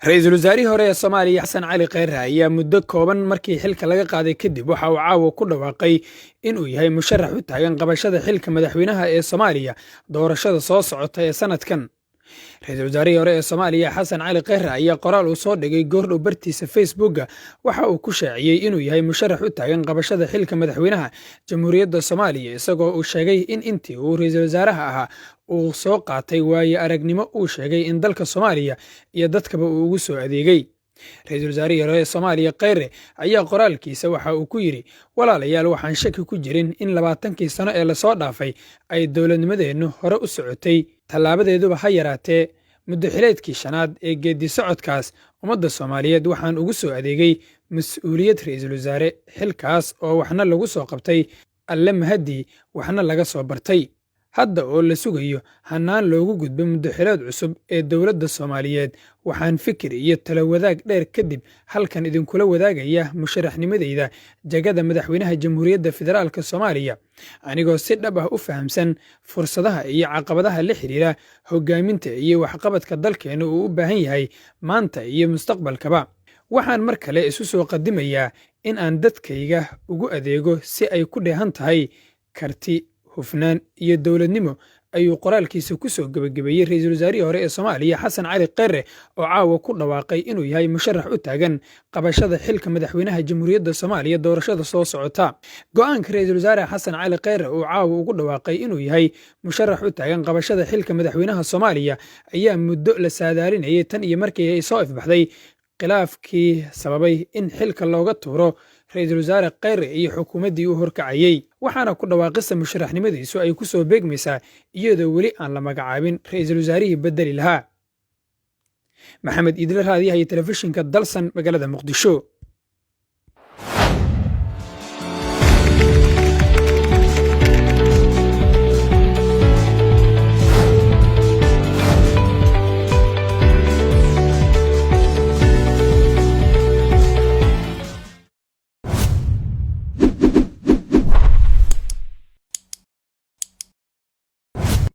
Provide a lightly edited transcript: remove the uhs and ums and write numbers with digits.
Ra'iisul Wasaarihii hore ee Soomaaliya Xasan Cali Kheyre ayaa muddo kooban markii xilka laga qaaday kadib waxa uu caawa ku dhawaaqay in uu yahay musharax u taagan qabashada xilka madaxweynaha ee Soomaaliya doorashada soo socota ee sanadkan. Ra'iisul Wasaarihii hore ee Soomaaliya Xasan Cali Kheyre ayaa qoraal uu soo dhigay goordhow bartiisa Facebook waxa uu ku shaaciyay inuu yahay musharax u taagan qabashada xilka madaxweynaha Jamhuuriyadda Soomaaliya isagoo uu sheegay in intii uu ra'iisul wasaaraha ahaa uu soo qaatay waayo aragnimo uu sheegay in dalka Soomaaliya iyo dadkaba uu ugu soo adeegay. Ra'iisul Wasaarihii hore ee Soomaaliya Kheyre ayaa qoraalkiisa waxa uu ku yidhi walaalayaal waxaan shaki ku jirin in 20kii sano ee lasoo dhaafay ay dowladnimadeennu hore u socotay tallaabadeeduba ha yaraatee muddo xileedkii shanaad ee geedi socodkaas ummadda Soomaaliyeed waxaan ugu soo adeegay mas'uuliyad ra'iisul wasaare xilkaas oo waxna lagu soo qabtay alle mahadii waxna laga soo bartay. Hadda oo la sugayo hannaan loogu gudbo muddo xileed cusub ee dowladda Soomaaliyeed waxaan fikir iyo talo wadaag dheer kadib halkan idinkula wadaagaya musharaxnimadeyda jagada madaxweynaha Jamhuuriyadda Federaalka Soomaaliya anigoo si dhab ah u fahamsan fursadaha iyo caqabadaha la xiriira hoggaaminta iyo waxqabadka dalkeena uu u baahan yahay maanta iyo mustaqbalkaba. Waxaan mar kale isu soo qadimayaa in aan dadkayga ugu adeego si ay ku dheehan tahay karti hufnaan iyo dowladnimo ayuu qoraalkiisa ku soo gabagabeeyey ra'iisul wasaarihii hore ee Soomaaliya Xasan Cali Kheyre oo caawa ku dhawaaqay inuu yahay musharax u taagan qabashada xilka madaxweynaha Jamhuuriyadda Soomaaliya doorashada soo socota. Go'aanka ra'iisul wasaare Xasan Cali Kheyre oo caawa ugu dhawaaqay inuu yahay musharax u taagan qabashada xilka madaxweynaha Soomaaliya ayaa muddo la saadaalinayay tan iyo markii ay soo ifbaxday khilaafkii sababay in xilka looga tuuro ra'iisul wasaare Kheyre iyo xukuumaddii uu horkacayay. waxaana ku dhawaaqista musharaxnimadiisu ay ku soo beegmaysaa iyadoo weli aan la magacaabin ra'iisul wasaarihii bedeli lahaa. Maxamed Idil Raadiyaha iyo telefishinka Dalsan magaalada Muqdisho.